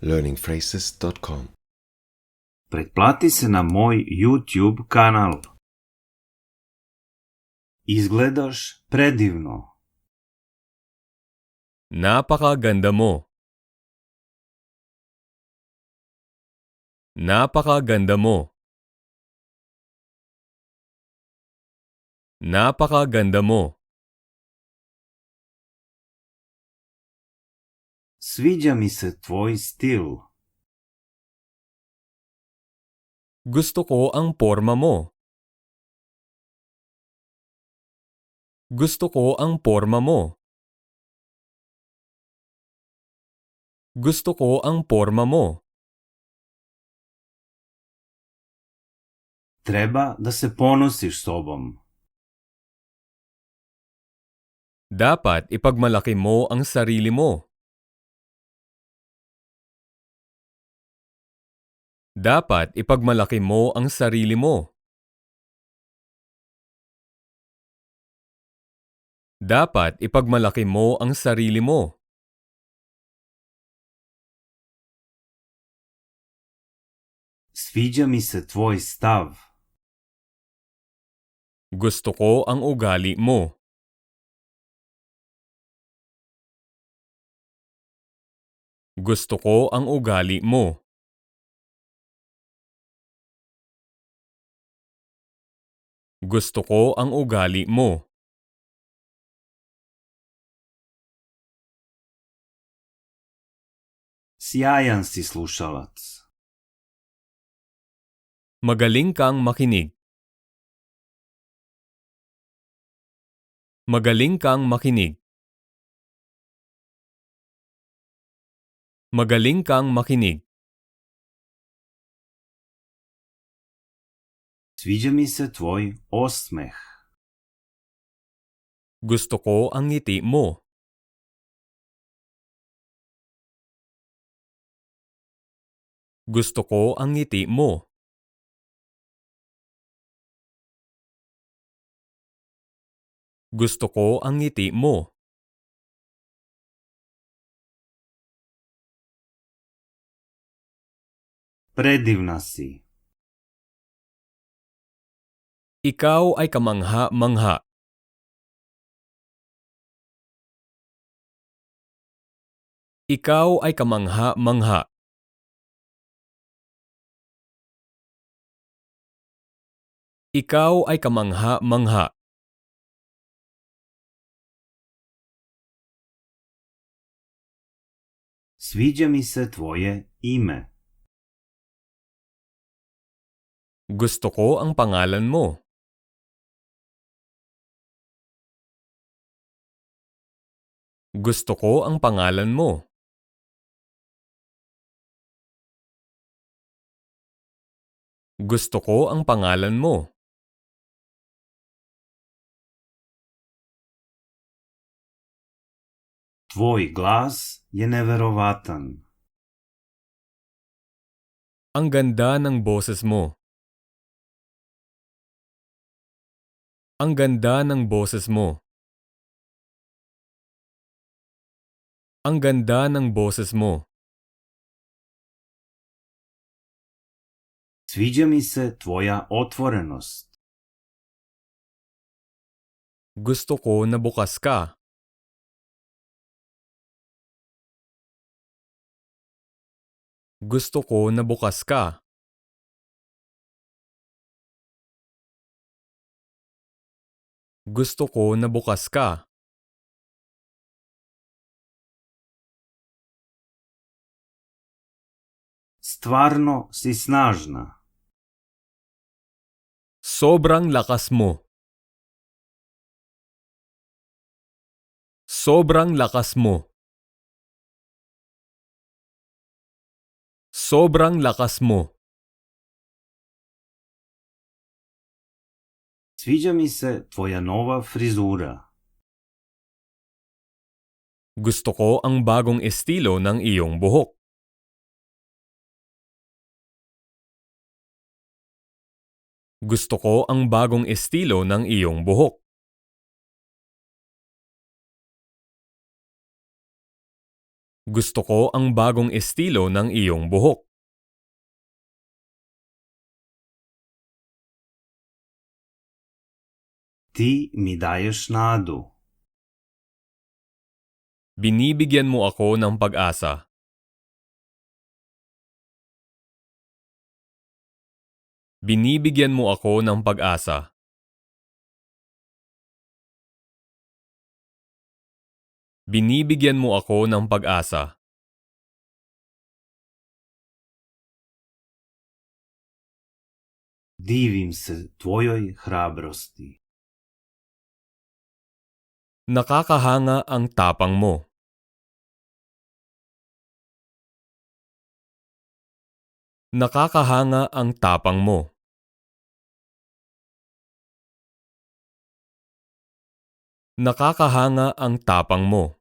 learningphrases.com. Pretplati se na moj YouTube kanal. Izgledaš predivno. Napakaganda mo. Napakaganda mo. Napakaganda mo. Sviđa mi se tvoj stil. Gusto ko ang porma mo. Gusto ko ang porma mo. Gusto ko ang porma mo. Treba da se ponosiš sobom. Dapat ipagmalaki mo ang sarili mo. Dapat ipagmalaki mo ang sarili mo. Dapat ipagmalaki mo ang sarili mo. Sviđa mi se tvoj stav. Gusto ko ang ugali mo. Gusto ko ang ugali mo. Gusto ko ang ugali mo. Sjajan si slušalac. Magaling kang makinig. Magaling kang makinig. Magaling kang makinig. Sviđa mi se tvoj osmeh. Gusto ko ang ngiti mo. Gusto ko ang ngiti mo. Gusto ko ang ngiti mo. Predivna si. Ikaw ay kamangha-mangha. Ikaw ay kamangha-mangha. Ikaw ay kamangha-mangha. Sviđa mi se tvoje ime. Gusto ko ang pangalan mo. Gusto ko ang pangalan mo. Gusto ko ang pangalan mo. Tvoj glas je neverovatan. Ang ganda ng boses mo. Ang ganda ng boses mo. Ang ganda ng boses mo. Sviđa mi se tvoja otvorenost. Gusto ko na bukas ka. Gusto ko na bukas ka. Gusto ko na bukas ka. Stvarno si snažna. Sobrang lakas mo. Sobrang lakas mo. Sobrang lakas mo. Sviđa mi se tvoja nova frizura. Gusto ko ang bagong estilo ng iyong buhok. Gusto ko ang bagong estilo ng iyong buhok. Gusto ko ang bagong estilo ng iyong buhok. Ti mi daješ nadu. Binibigyan mo ako ng pag-asa. Binibigyan mo ako ng pag-asa. Binibigyan mo ako ng pag-asa. Divim se tvojoj hrabrosti. Nakakahanga ang tapang mo. Nakakahanga ang tapang mo. Nakakahanga ang tapang mo.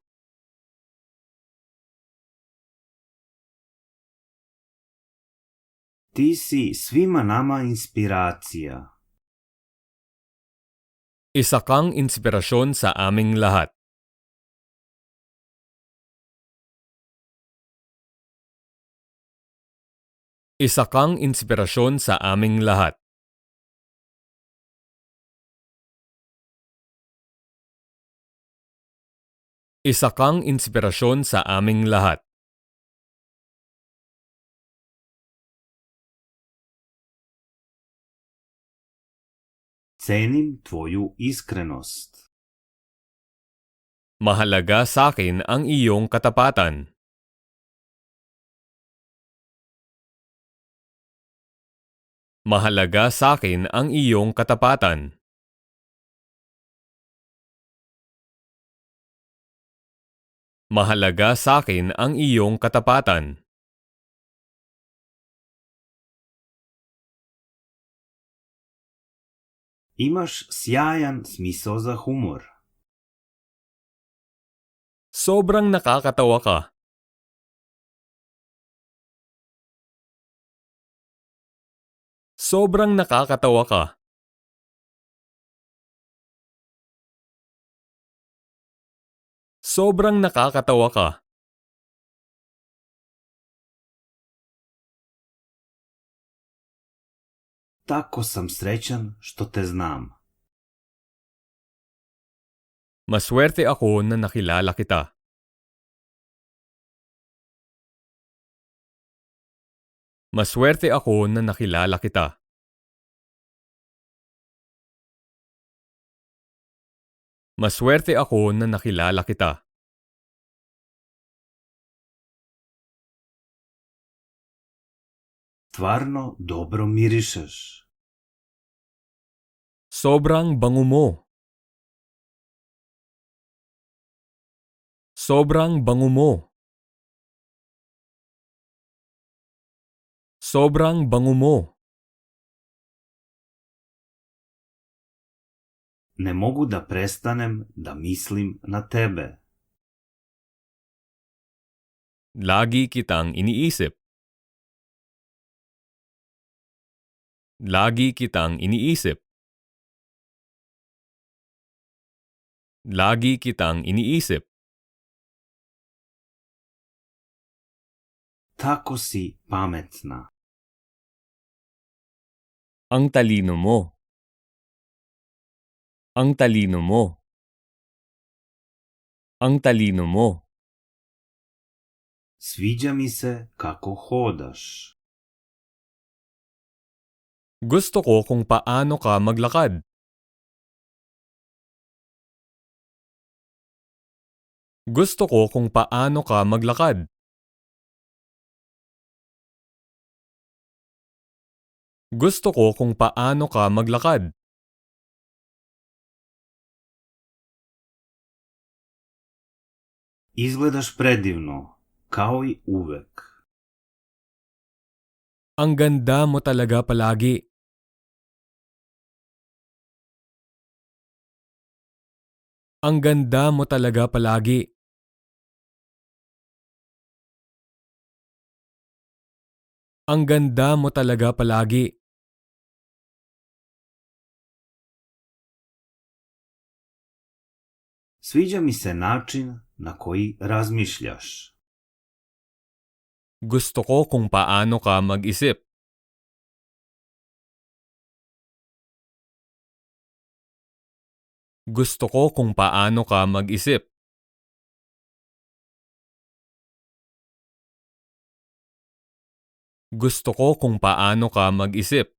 Ti si svima nama inspiracija. Isa kang inspirasyon sa aming lahat. Isa kang inspirasyon sa aming lahat. Isa kang inspirasyon sa aming lahat. Cenim tvoju iskrenost. Mahalaga sa akin ang iyong katapatan. Mahalaga sa akin ang iyong katapatan. Mahalaga sa akin ang iyong katapatan. Imaš sjajan smisao za humor. Sobrang nakakatawa ka. Sobrang nakakatawa ka. Sobrang nakakatawa ka. Tako sam srećan što te znam. Maswerte ako na nakilala kita. Maswerte ako na nakilala kita. Maswerte ako na nakilala kita. Stvarno dobro mirišeš. Sobrang bango mo. Sobrang bango mo. Sobrang bango mo. Ne mogu da prestanem da mislim na tebe. Lagi kitang iniisip. Lagi kitang iniisip. Lagi kitang iniisip. Tako si pametna. Ang talino mo. Ang talino mo. Ang talino mo. Sviđa mi se kako hodaš. Gusto ko kung paano ka maglakad. Gusto ko kung paano ka maglakad. Gusto ko kung paano ka maglakad. Izgledaš predivno, kao i uvek. Ang ganda mo talaga palagi. Ang ganda mo talaga palagi. Ang ganda mo talaga palagi. Sviđa mi se način na koji razmišljaš. Gusto ko kung paano ka mag-isip. Gusto ko kung paano ka mag-isip. Gusto ko kung paano ka mag-isip.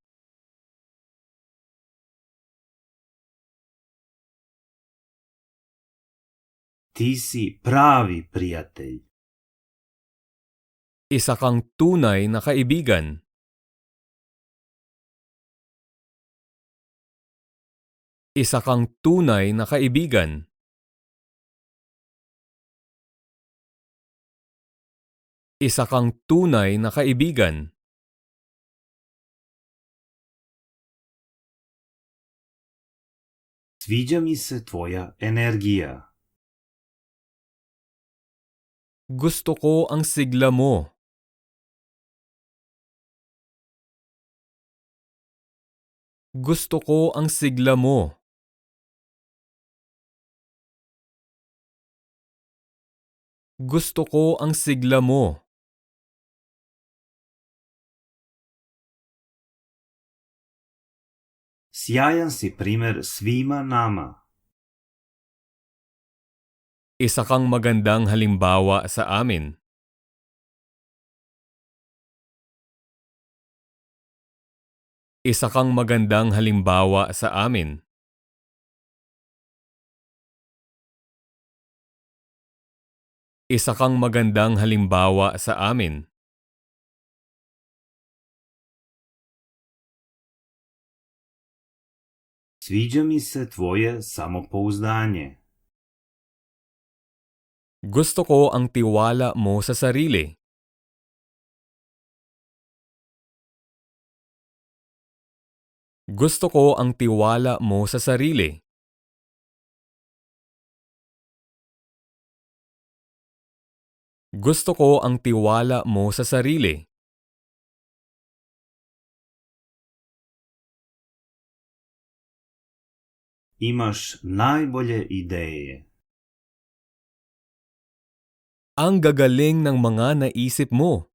Ti si pravi prijatelj. Isa kang tunay na kaibigan. Isa kang tunay na kaibigan. Isa kang tunay na kaibigan. Sviđa mi se tvoja energija. Gusto ko ang sigla mo. Gusto ko ang sigla mo. Gusto ko ang sigla mo. Sjajan si primer svima nama. Isa kang magandang halimbawa sa amin. Isa kang magandang halimbawa sa amin. Isa kang magandang halimbawa sa amin. Sviđa mi se tvoje samopouzdanje. Gusto ko ang tiwala mo sa sarili. Gusto ko ang tiwala mo sa sarili. Gusto ko ang tiwala mo sa sarili. Imaš najbolje ideje. Ang gagaling ng mga naisip mo.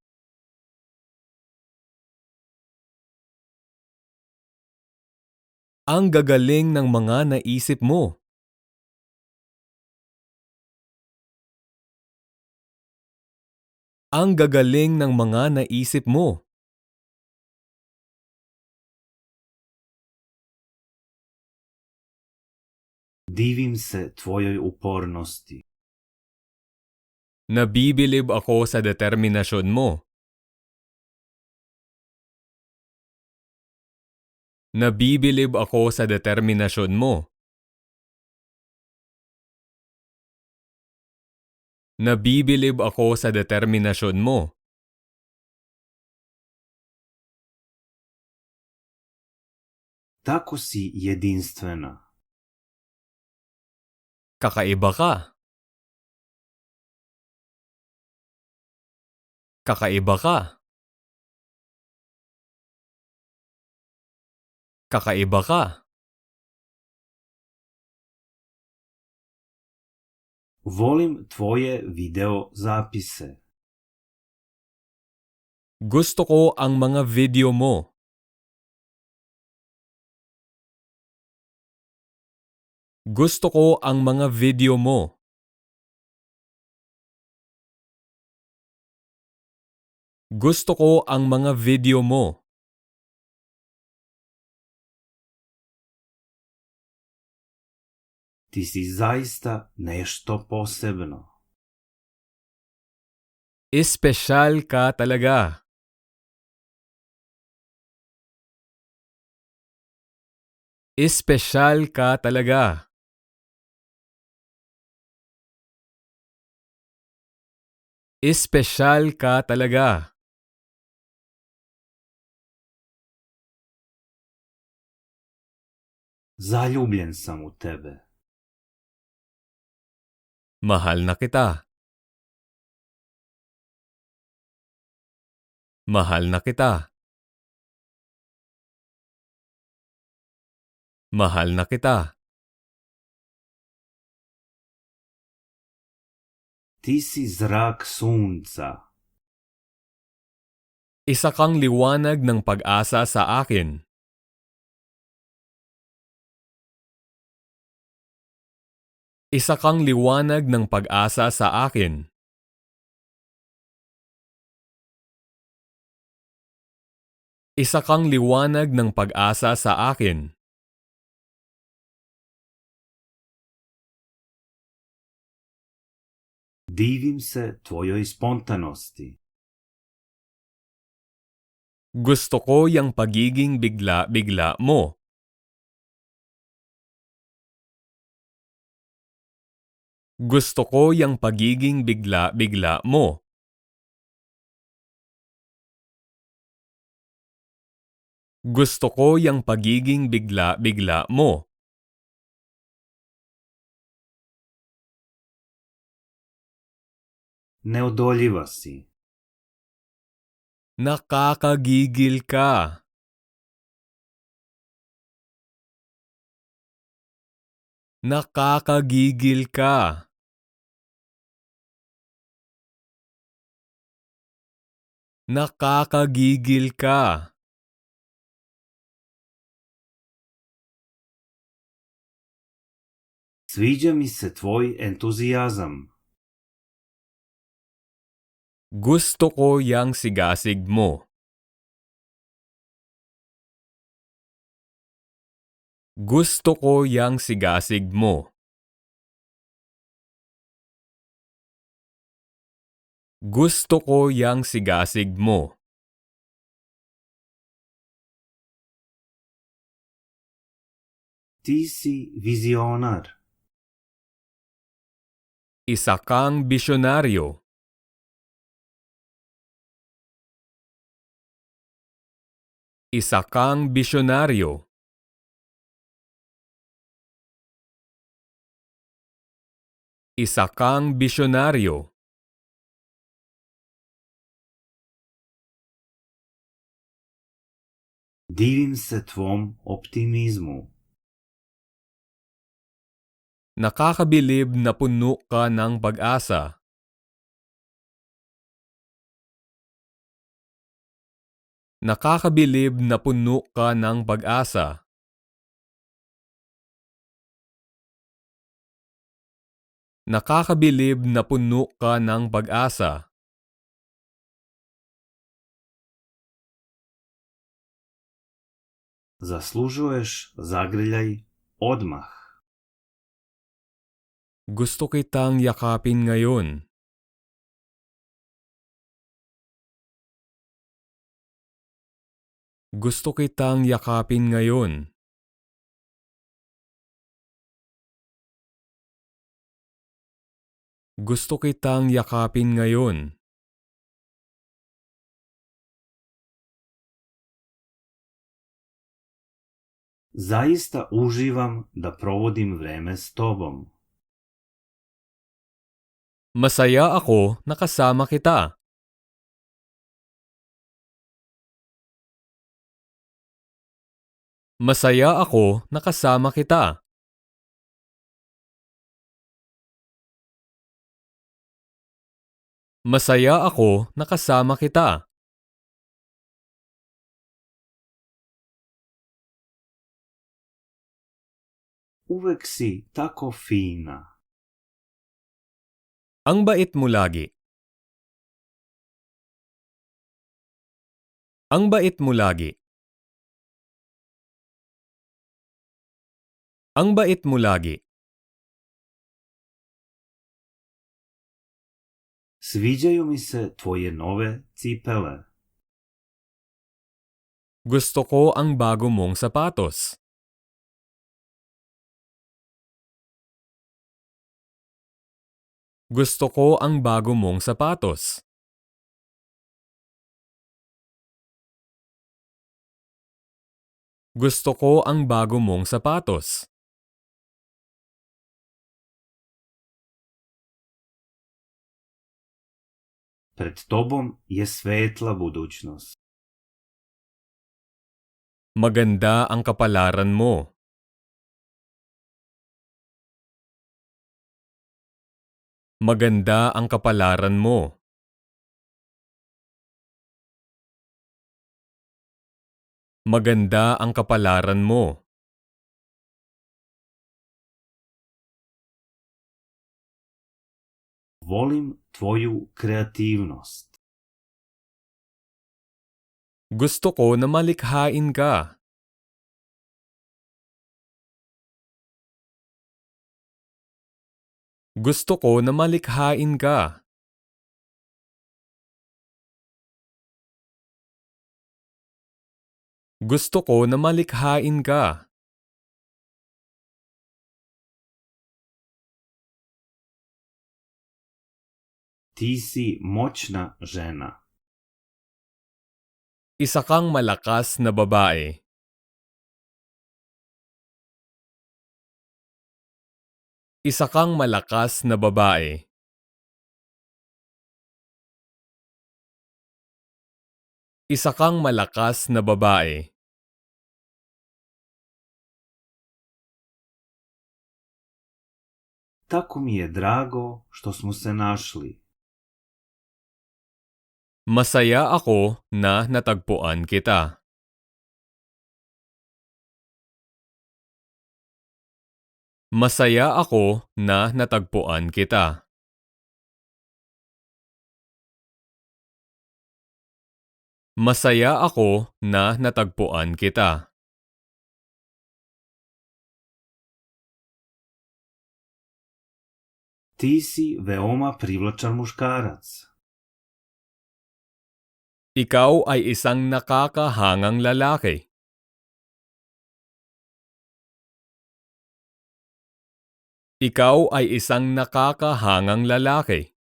Ang gagaling ng mga naisip mo. Ang gagaling ng mga naisip mo. Divim se tvojoj upornosti. Nabibilib ako sa determinasyon mo. Nabibilib ako sa determinasyon mo. Nabibilib ako sa determinasyon mo. Tako si jedinstvena. Kakaiba ka. Kakaiba ka. Kakaiba ka. Volim tvoje video zapise. Gusto ko ang mga video mo. Gusto ko ang mga video mo. Gusto ko ang mga video mo. Ti si zaista nešto posebno. Espesyal ka talaga. Espesyal ka talaga. Espesyal ka talaga. Zaljubljen sam u tebe. Mahal na kita. Mahal na kita. Mahal na kita. Ti si zrak sunca. Isa kang liwanag ng pag-asa sa akin. Isa kang liwanag ng pag-asa sa akin. Isa kang liwanag ng pag-asa sa akin. Divim se tvojoj spontanosti. Gusto ko yung pagiging bigla-bigla mo. Gusto ko yung pagiging bigla-bigla mo. Gusto ko yung pagiging bigla-bigla mo. Neodoljiva si. Nakakagigil ka. Nakakagigil ka. Nakakagigil ka. Sviđa mi se tvoj entuzijazam. Gusto ko yang sigasig mo. Gusto ko yang sigasig mo. Gusto ko yang sigasig mo. Ti si vizionar. Isa kang bisyonaryo. Isa kang bisyonaryo. Isa kang bisyonaryo. Divim se tvom optimizmu. Nakakabilib na puno ka ng pag-asa. Nakakabilib na puno ka ng pag-asa. Nakakabilib na puno ka ng pag-asa. Zaslužuješ zagrljaj odmah. Gusto kitang yakapin ngayon. Gusto kitang yakapin ngayon. Gusto kitang yakapin ngayon. Zaista uživam da provodim vreme s tobom. Masaya ako na kasama kita. Masaya ako na kasama kita. Masaya ako na kasama kita. Uvek si tako fina. Ang bait mo lagi. Ang bait mo lagi. Ang bait mo lagi. Sviđaju mi se tvoje nove cipele. Gusto ko ang bago mong sapatos. Gusto ko ang bago mong sapatos. Gusto ko ang bago mong sapatos. Pred tobom je svetla budućnost. Maganda ang kapalaran mo. Maganda ang kapalaran mo. Maganda ang kapalaran mo. Volim tvoju kreativnost. Gusto ko na malikhain ka. Gusto ko na malikhain ka. Gusto ko na malikhain ka. Ti si moćna žena. Isa kang malakas na babae. Isa kang malakas na babae. Isa kang malakas na babae. Tako mi je drago što smo se našli. Masaya ako na natagpuan kita. Masaya ako na natagpuan kita. Masaya ako na natagpuan kita. Ti si veoma privlačan muškarac. Ikaw ay isang nakakahangang lalaki. Ikaw ay isang nakakahangang lalaki.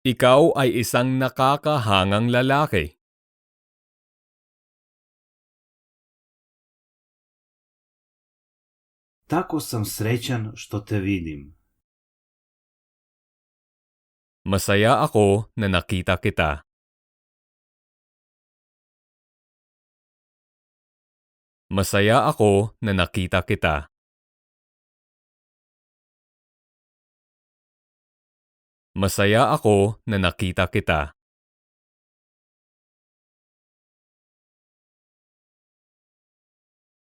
Ikaw ay isang nakakahangang lalaki. Tako sam srećan što te vidim. Masaya ako na nakita kita. Masaya ako na nakita kita. Masaya ako na nakita kita.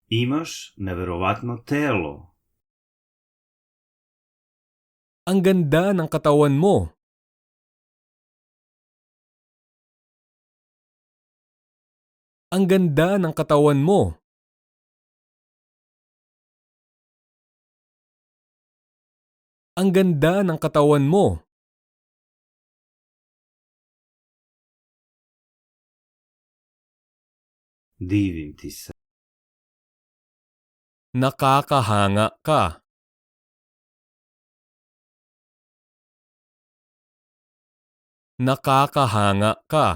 Imaš neverovatno telo. Ang ganda ng katawan mo. Ang ganda ng katawan mo. Ang ganda ng katawan mo. Divim ti se. Nakakahanga ka. Nakakahanga ka.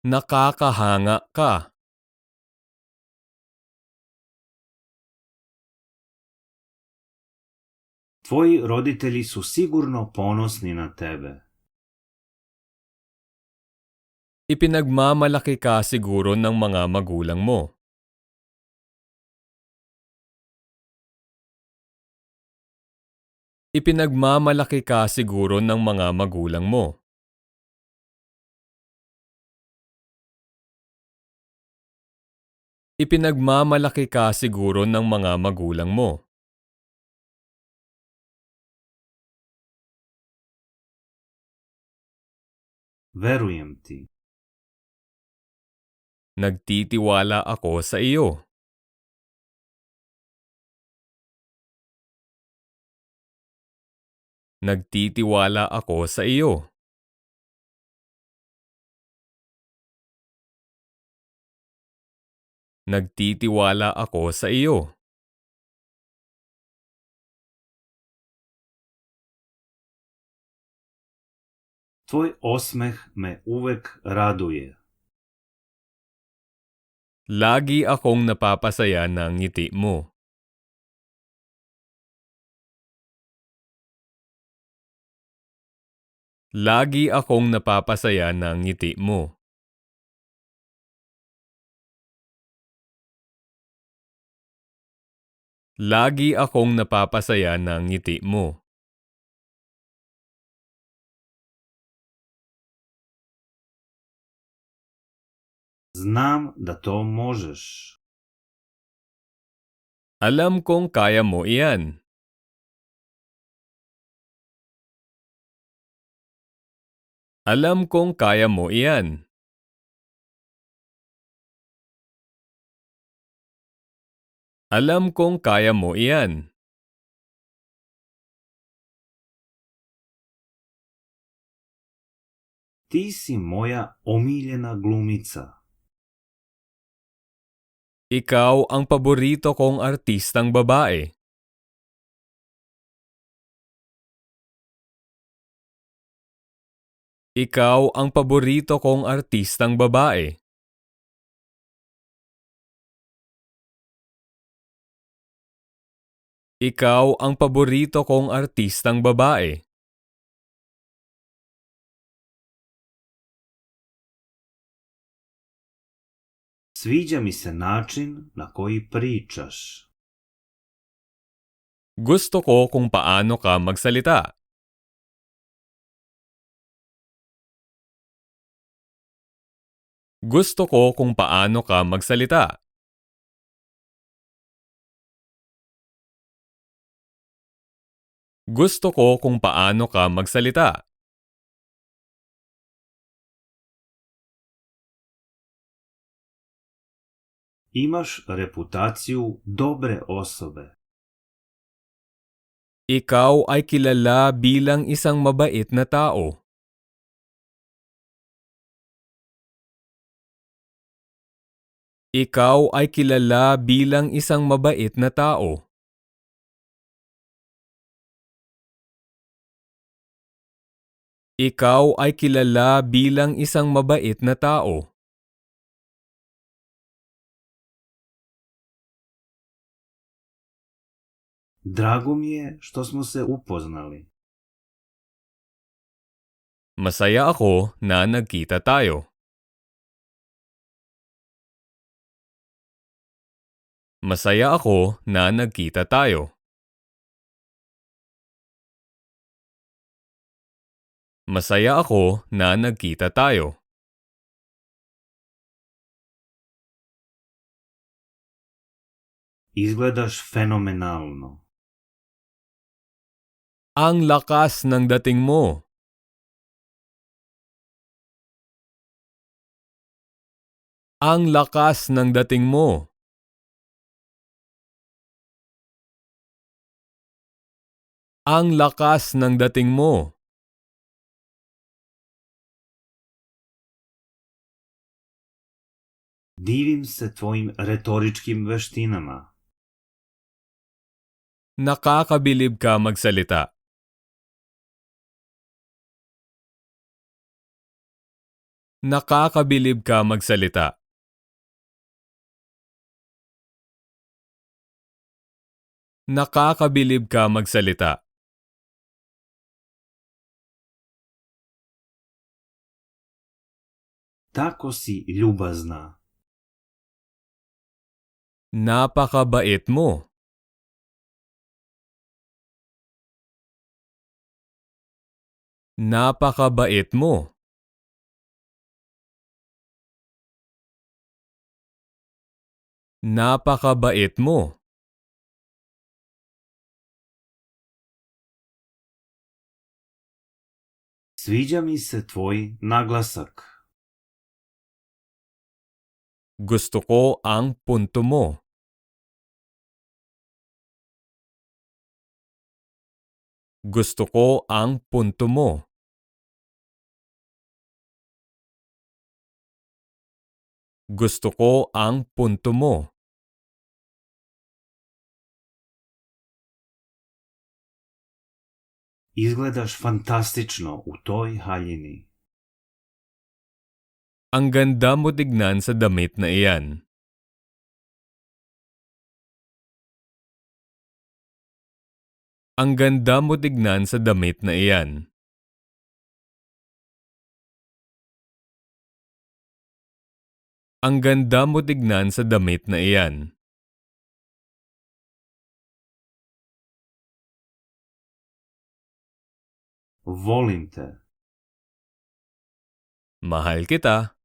Nakakahanga ka. Tvoji roditelji su sigurno ponosni na tebe. Ipinagmamalaki ka siguro ng mga magulang mo. Ipinagmamalaki ka siguro ng mga magulang mo. Ipinagmamalaki ka siguro ng mga magulang mo. Verujem ti. Nagtitiwala ako sa iyo. Nagtitiwala ako sa iyo. Nagtitiwala ako sa iyo. Tvoj osmeh me uvek raduje. Lagi akong napapasaya ng ngiti mo. Lagi akong napapasaya ng ngiti mo. Lagi akong napapasaya ng ngiti mo. Znam da to možeš. Alam kong kaya mo iyan. Alam kong kaya mo iyan. Alam kong kaya mo iyan. Ti si moja omiljena glumica. Ikaw ang paborito kong artistang babae. Ikaw ang paborito kong artistang babae. Ikaw ang paborito kong artistang babae. Sviđa mi se način na koji pričaš. Gusto ko kung paano ka magsalita. Gusto ko kung paano ka magsalita. Gusto ko kung paano ka magsalita. Imaš reputaciju dobre osobe. Ikaw ay kilala bilang isang mabait na tao. Ikaw ay kilala bilang isang mabait na tao. Ikaw ay kilala bilang isang mabait na tao. Drago mi je što smo se upoznali. Masaya ako na nagkita tayo. Masaya ako na nagkita tayo. Masaya ako na nagkita tayo. Izgledaš fenomenalno. Ang lakas ng dating mo. Ang lakas ng dating mo. Ang lakas ng dating mo. Divim se tvojim retoričkim veštinama. Nakakabilib ka magsalita. Nakakabilib ka magsalita. Nakakabilib ka magsalita. Tako si ljubazna. Napakabait mo. Napakabait mo. Napakabait mo. Sviđa mi se tvoj naglasak. Gusto ko ang punto mo. Gusto ko ang punto mo. Gusto ko ang punto mo. Izgledaš fantastično u toj haljini. Ang ganda mo tignan sa damit na iyan. Ang ganda mo tignan sa damit na iyan. Ang ganda mo tignan sa damit na iyan. Volim te. Mahal kita.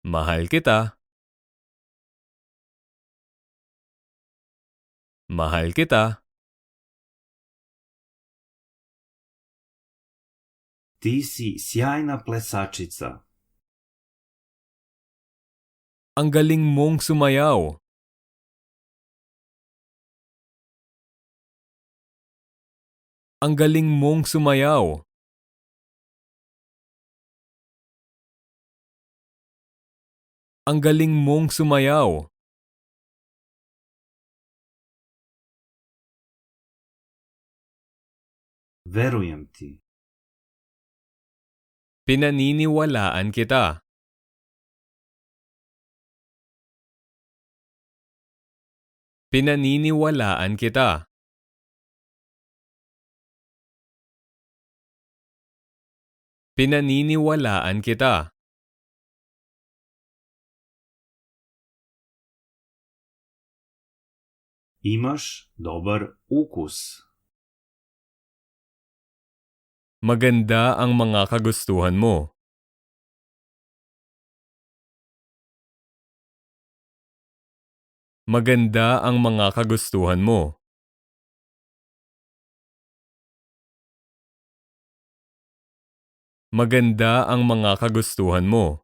Mahal kita. Mahal kita. Ti si sjajna plesačica. Ang galing mong sumayaw. Ang galing mong sumayaw. Ang galing mong sumayaw. Verujem ti. Pinaniniwalaan kita. Pinaniniwalaan kita. Pinaniniwalaan kita. Imaš dobar ukus. Maganda ang mga kagustuhan mo. Maganda ang mga kagustuhan mo. Maganda ang mga kagustuhan mo.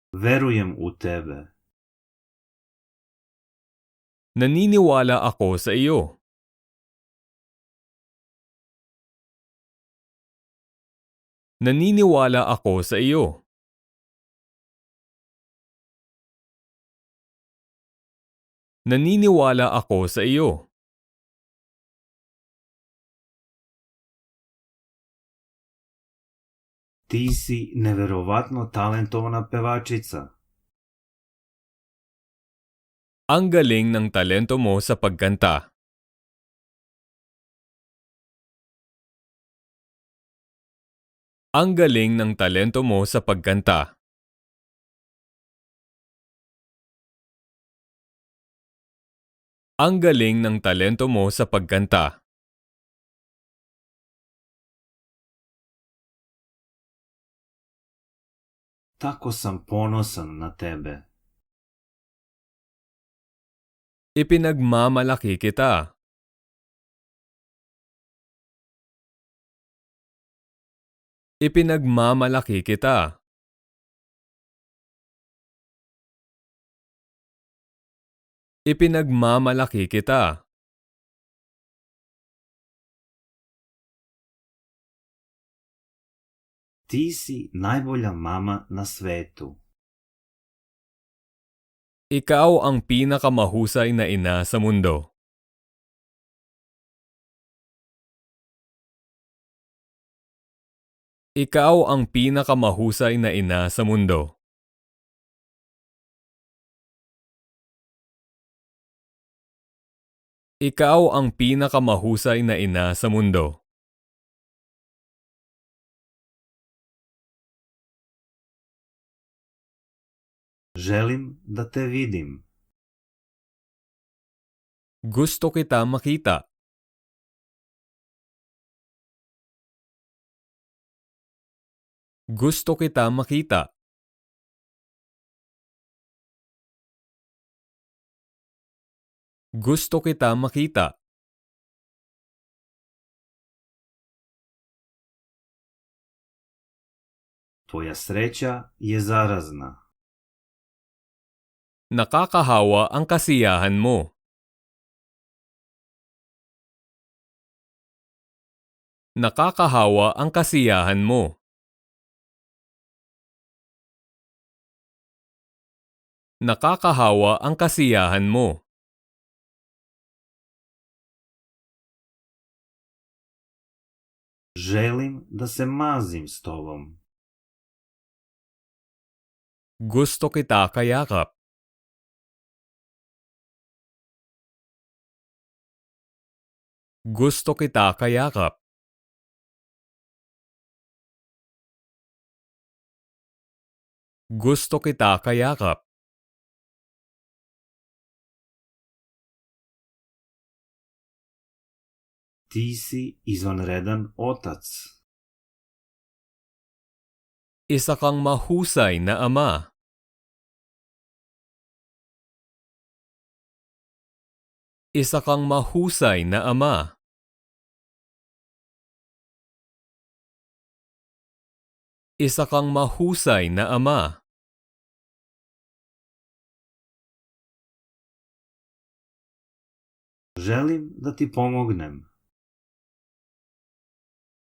Verujem u tebe. Naniniwala ako sa iyo. Naniniwala ako sa iyo. Naniniwala ako sa iyo. Ti si neverovatno talentovana pevačica. Ang galing ng talento mo sa pagkanta. Ang galing ng talento mo sa pagkanta. Ang galing ng talento mo sa pagkanta. Tako sam ponosan na tebe. Ipinagmamalaki kita. Ipinagmamalaki kita. Ipinagmamalaki kita. Ti si najbolja mama na svetu. Ikaw ang pinakamahusay na ina sa mundo. Ikaw ang pinakamahusay na ina sa mundo. Ikaw ang pinakamahusay na ina sa mundo. Želim da te vidim. Gusto kita makita. Gusto kita makita. Gusto kita makita. Tvoja sreća je zarazna. Nakakahawa ang kasiyahan mo. Nakakahawa ang kasiyahan mo. Nakakahawa ang kasiyahan mo. Želim da se mazim s tobom. Gusto kita kayakap. Gusto kita kayakap. Gusto kita kayakap. Ti si izvanredan otac. Isa kang mahusay na ama. Isa kang mahusay na ama. Isa kang mahusay na ama. Želim da ti pomognem.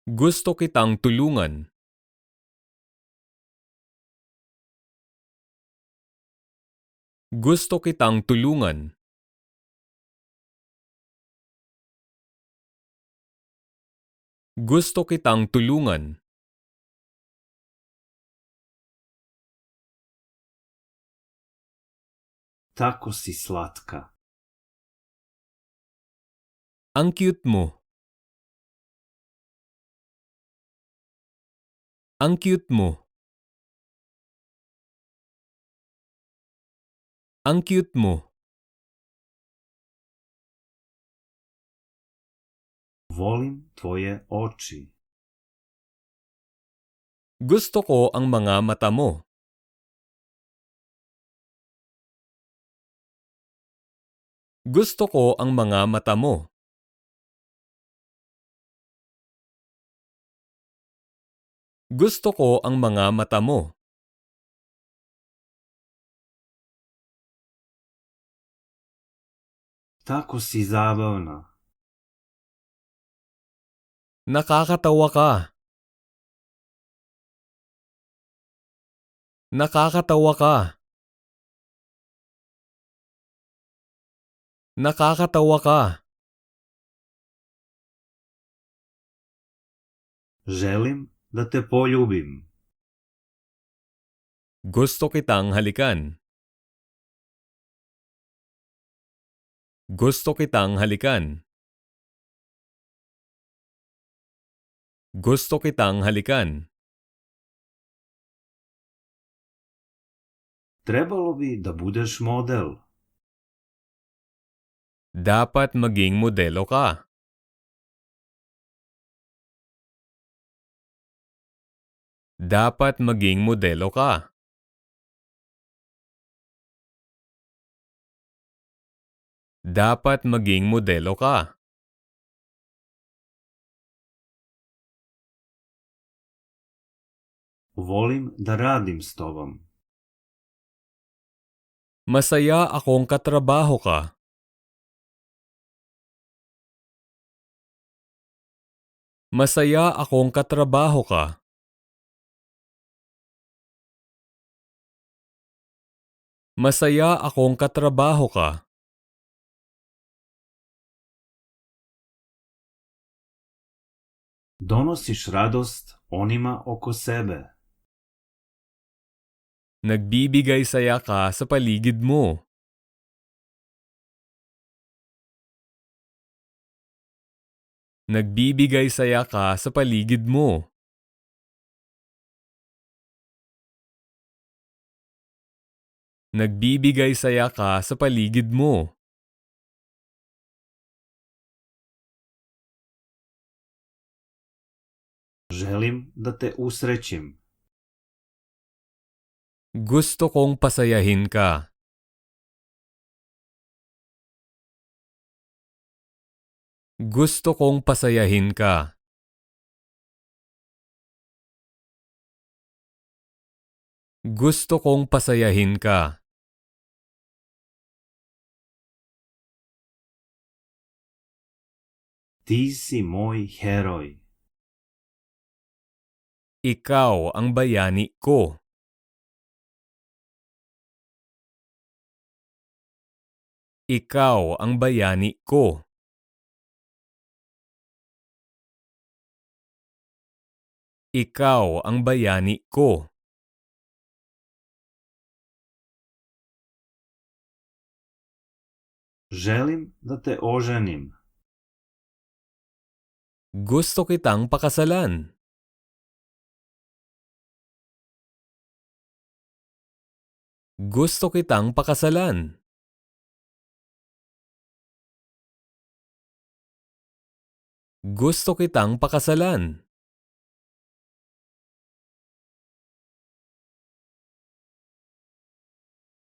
Gusto kitang tulungan. Gusto kitang tulungan. Gusto kitang tulungan. Tako si slatka. Ang cute mo. Ang cute mo. Ang cute mo. Volim tvoje oči. Gusto ko ang mga mata mo. Gusto ko ang mga mata mo. Gusto ko ang mga mata mo. Tako si zabavna. Nakakatawa ka. Nakakatawa ka. Nakakatawa ka. Želim da te poljubim. Gusto kitang halikan. Gusto kitang halikan. Gusto kitang halikan. Trebalo bi da budeš model. Dapat maging modelo ka. Dapat maging modelo ka. Dapat maging modelo ka. Volim da radim s tobom. Masaya akong katrabaho ka. Masaya akong katrabaho ka. Masaya akong katrabaho ka. Donosiš radost onima oko sebe. Nagbibigay saya ka sa paligid mo. Nagbibigay saya ka sa paligid mo. Nagbibigay saya ka sa paligid mo. Želim da te usrećim. Gusto kong pasayahin ka. Gusto kong pasayahin ka. Gusto kong pasayahin ka. Ti si moj heroj. Ikaw ang bayani ko. Ikaw ang bayani ko. Ikaw ang bayani ko. Želim da te oženim. Gusto kitang pakasalan. Gusto kitang pakasalan. Gusto kitang pakasalan.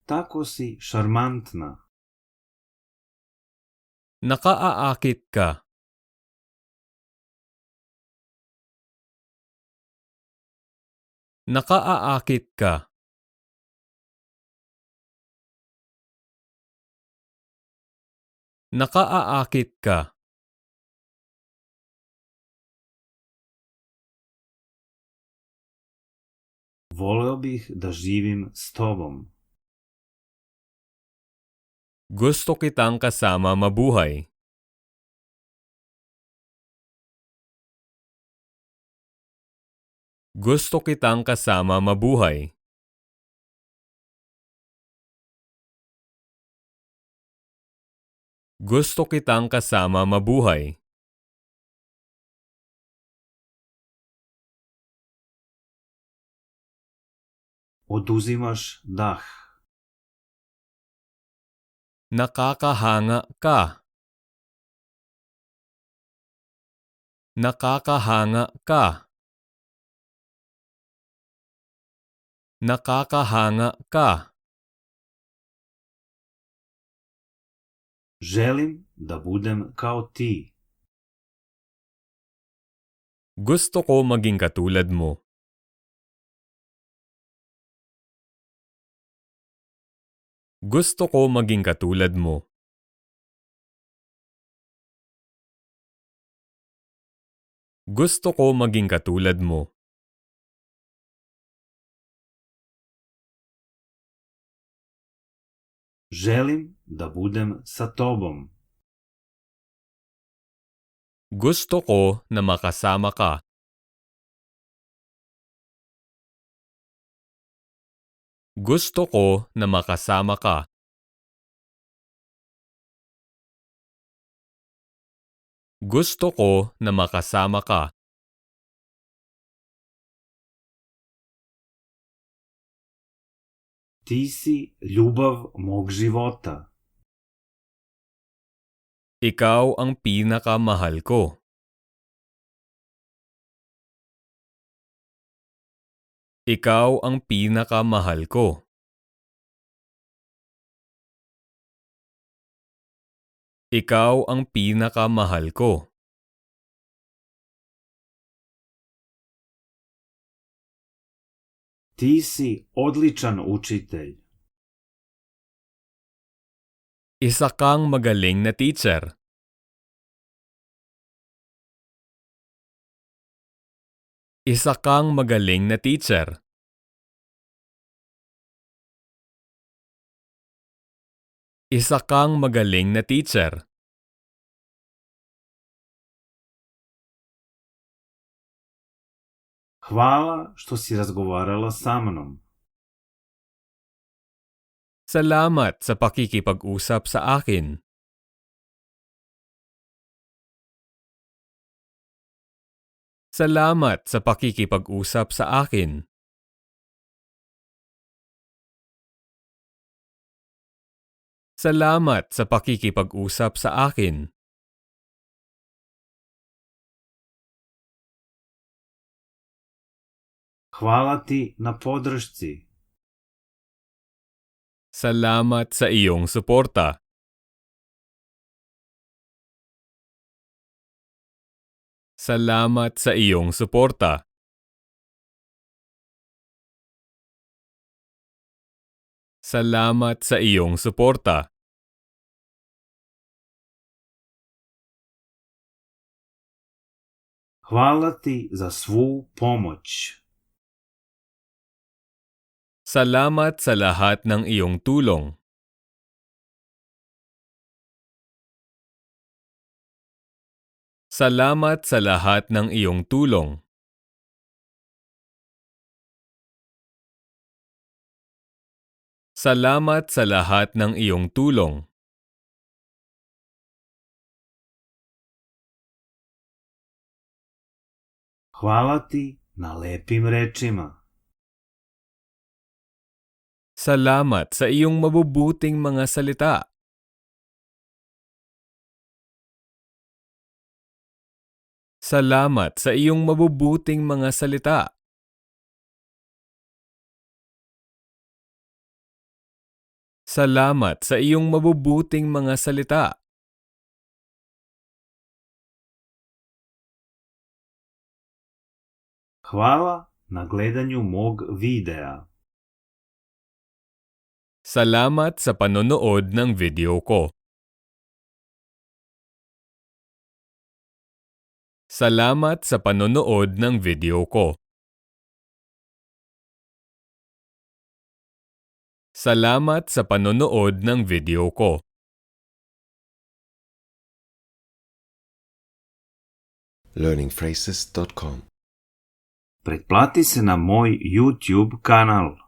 Tako si šarmantna. Nakaaakit ka. Nakaaakit ka. Nakaaakit ka. Voleo bih da živim s tobom. Gusto kitang kasama mabuhay. Gusto kitang kasama mabuhay. Gusto kitang kasama mabuhay. Oduzimaš dah. Nakakahanga ka. Nakakahanga ka. Nakakahanga ka. Želim da budem kao ti. Gusto ko maging katulad mo. Gusto ko maging katulad mo. Gusto ko maging katulad mo. Želim da budem sa tobom. Gusto ko na makasama ka. Gusto ko na makasama ka. Gusto ko na makasama ka. Ti si ljubav mog života. Ikaw ang pinakamahal ko. Ikaw ang pinakamahal ko. Ikaw ang pinakamahal ko. Ti si odličan učitelj. Isa kang magaling na teacher. Isa kang magaling na teacher. Isa kang magaling na teacher. Hvala što si razgovarala sa mnom. Salamat sa pakikipag-usap sa akin. Salamat sa pakikipag-usap sa akin. Salamat sa pakikipag-usap sa akin. Hvala ti na podršci. Salamat sa iyong suporta. Salamat sa iyong suporta. Salamat sa iyong suporta. Hvala ti za svu pomoć. Salamat sa lahat ng iyong tulong. Salamat sa lahat ng iyong tulong. Salamat sa lahat ng iyong tulong. Hvala ti na lepim rečima. Salamat sa iyong mabubuting mga salita. Salamat sa iyong mabubuting mga salita. Salamat sa iyong mabubuting mga salita. Hvala na gledanju mog videa. Salamat sa panonood ng video ko. Salamat sa panonood ng video ko. Salamat sa panonood ng video ko. learningphrases.com Pretplati se na moj YouTube kanal.